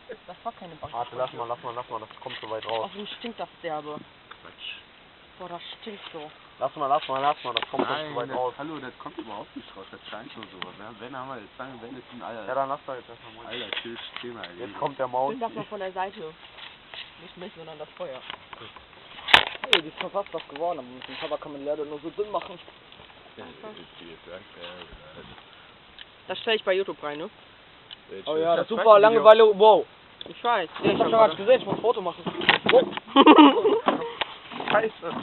Das war keine Bank. Warte, lass mal, das kommt so weit raus. Außerdem stinkt das derbe. Quatsch. Boah, das stinkt so. Lass mal, das kommt Nein, so weit raus. hallo, das kommt überhaupt nicht raus, das scheint nur so. Wenn haben wir jetzt sagen, wenn es ein Ja, dann lass da jetzt erstmal mal. Alter, Thema. Jetzt kommt der Maus. Nimm das mal von der Seite. Nicht mich, sondern das Feuer. Hey, die ist schon fast was geworden, aber mit dem Cover kann man leider nur so dünn machen. Das stelle ich bei YouTube rein, ne? Oh ja, das ist super, Langeweile, wow. Ich weiß. Ich hab schon was gesehen, ich muss ein Foto machen. Wow. Scheiße.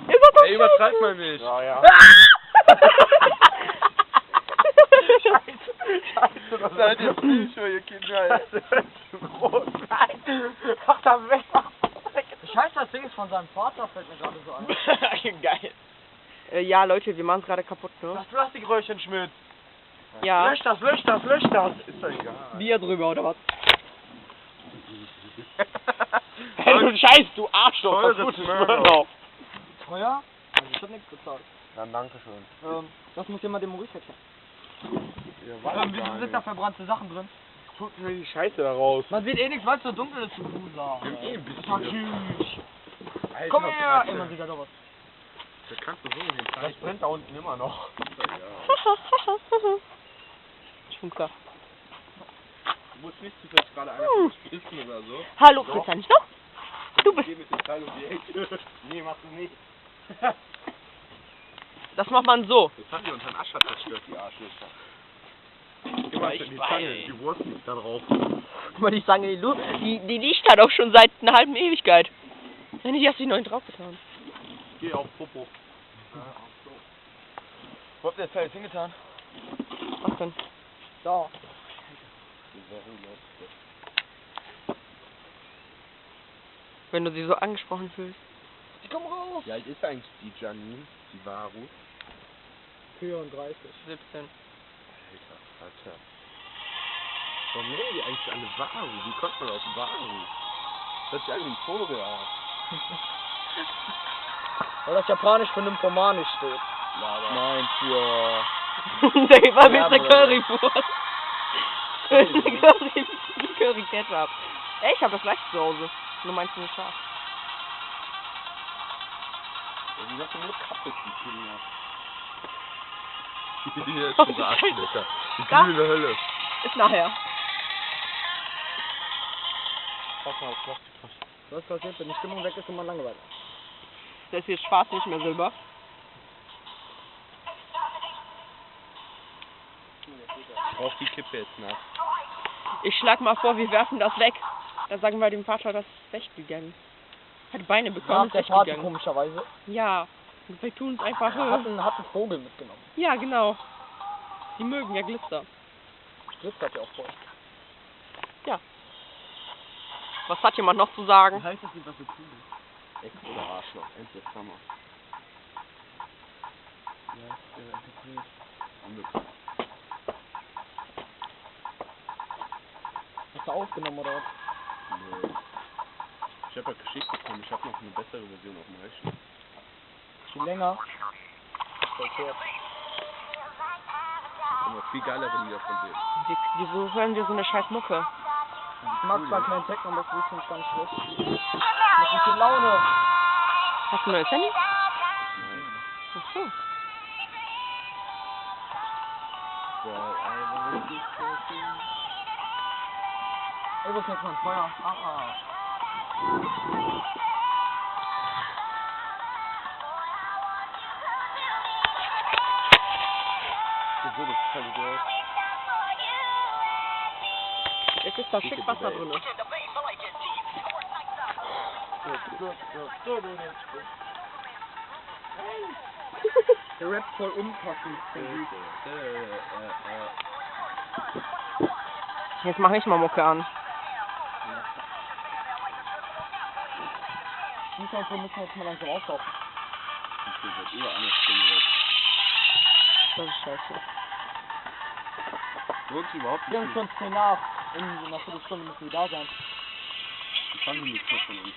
Ey, übertreib mal nicht. Ja. Scheiße, das seid ihr Psycho, ihr Kinder. Mach das weg. Scheiße, das Ding ist von seinem Vater, fällt mir gerade so ein. Geil. Ja, Leute, wir machen es gerade kaputt, ne? Das Plastikröhrchen, Schmidt. Ja. Lösch das. Ist doch egal. Bier drüber, oder was? Hey, du Scheiß, du Arschloch. Teures Was Gutes Mörder. Teuer? Also ich hab nichts bezahlt. Dann danke schön. Das muss jemand dem Maurice erklären. Wieso sind da verbrannte Sachen drin? Tut mir die Scheiße da raus. Man sieht eh nichts, weil es so dunkel ist, du Loser. ein bisschen. Alter, Komm her! Ey, man sieht da doch was. Da kannst du so in den Das Teich. brennt da unten immer noch. Schwunker. Du musst nicht zufällig gerade einer pissen oder so. Hallo, Christian, nicht noch? Du bist. Geh mit dem Teil um die Ecke. Nee, machst du nicht. Das macht man so. Jetzt haben die unseren Ascher zerstört, die Arschlöcher. Immer ich die weiß. Zange, die Wurst liegt da drauf. Guck mal, die Zange, die liegt da doch schon seit einer halben Ewigkeit. Wenn die hast du die neuen draufgetan. Geh auf Popo. Wo habt ihr das Teil jetzt hingetan? Was denn? Da. Wenn du sie so angesprochen fühlst. Die kommen raus. Wie alt ist eigentlich die Janine, die Varu? 34. 17. Alter Vater. Warum nennen die eigentlich alle Varu? Wie kommt man auf Varu? Das hört sich an wie ein Vogel an. Weil das Japanisch für nymphomanisch steht. Nein, für... Der war Ja, Mr. Bruder. Currywurst. Curry Ketchup. Ey, ich hab das gleich zu Hause. Nur meinst du nicht scharf. Die sind nur kaputt, die Kinder. Hier ist schon Arschlöcher. Die glühende Hölle. Ist nachher. Pass mal auf Plastik. Was passiert, wenn die Stimmung weg ist und man Langeweile hat? Das ist jetzt schwarz, nicht mehr Silber. Ich brauch die Kippe jetzt nach. Ich schlag mal vor, wir werfen das weg. Dann sagen wir dem Vater, das ist weggegangen. Hat Beine bekommen, Nach ist der Party weggegangen. komischerweise. Ja. Und wir tun es einfach. Hat einen Vogel mitgenommen. Ja, genau. Die mögen ja Glitzer. Glitzer hat ja auch voll. Was hat jemand noch zu sagen? heißt das nicht, was wir tun? Ex oder Arschloch, endlich Sommer. Angekommen. Hast du aufgenommen oder was? Nö. Ich hab halt geschickt bekommen, ich hab noch eine bessere Version auf dem Rechner. Viel länger. Und noch viel geilere Lieder von denen. Wieso hören wir so eine scheiß Mucke? Ich mag zwar keinen Techno, aber das ist gar nicht schlecht. Ich hab viel Laune. Hast du ein neues Handy? Nein. Ach so. Ey, wo ist jetzt mein Feuer? Wieso, das ist voll geil. Jetzt ist da schick Wasser drin. Der Rap voll unpassend. Jetzt mach ich mal Mucke an. Die Soundfilm müssen wir jetzt mal langsam auslaufen. Das wird über eine Stunde weg. Das ist scheiße. Lohnt sich überhaupt Wir nicht. haben schon 10 nach. In einer Viertelstunde müssen wir da sein. Die fanden nichts mehr von uns.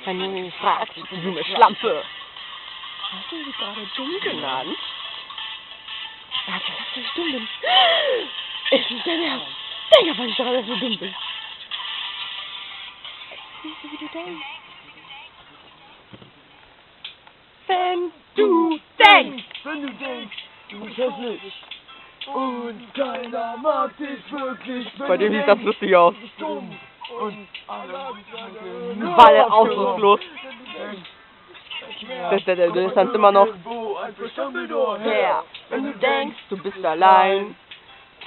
Wenn du mich fragst, du dumme Schlampe. Hast du sie gerade dumm genannt? Sag, dass ich dumm bin. Ich dein Ernst? Denk aber nicht daran, dass du dumm bist. Siehst du, wie du denkst? Wenn du denkst! Wenn du denkst, du bist hässlich. Und keiner mag dich wirklich. Bei dem sieht das lustig aus. Dumm. Und alle Weil ausdruckslos. Das ist dann immer noch. Ja, wenn du denkst, du bist allein.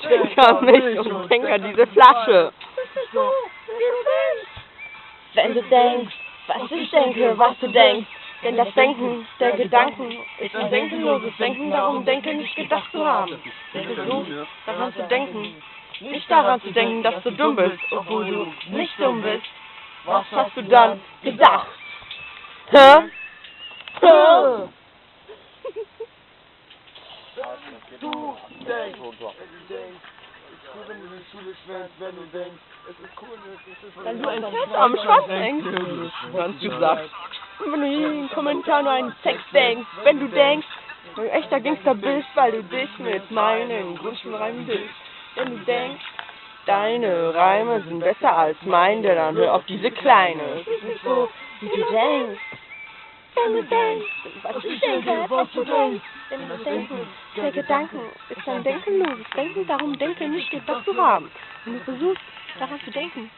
Denk an mich und denk an diese Flasche. Wenn du denkst, was ich denke, was du denkst. Denn das Denken der Gedanken ist ein denkenloses Denken, darum denke nicht gedacht zu haben. Versuch daran zu denken, nicht daran zu denken, dass du dumm bist, obwohl du nicht dumm bist. Was hast du dann gedacht? Hä? Hä? Du denkst, es ist cool, wenn du in die Schule schwänzt, wenn du denkst, es ist cool, Wenn du ein Fett am Schwanz denkst, ganz gesagt. Und wenn du in den Kommentaren nur einen Sex denkst, wenn du denkst, du ein echter Gangster bist, weil du dich mit meinen Grundschulreimen bist. Wenn du denkst, deine Reime sind besser als meine, dann hör auf diese Kleine. Es ist nicht so, wie du denkst. Wenn du denkst, was ich denke, was du denkst. Wenn du denken, der Gedanken ist ein denkenloses Denken, darum denke nicht gedacht zu haben. Wenn du versuchst, daran zu denken,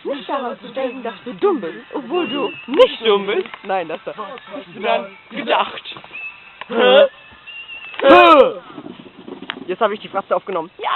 nicht daran zu denken, dass du dumm bist, obwohl du nicht dumm bist. Nein, das hast du dann gedacht. Hä? Jetzt habe ich die Fratze aufgenommen. Ja!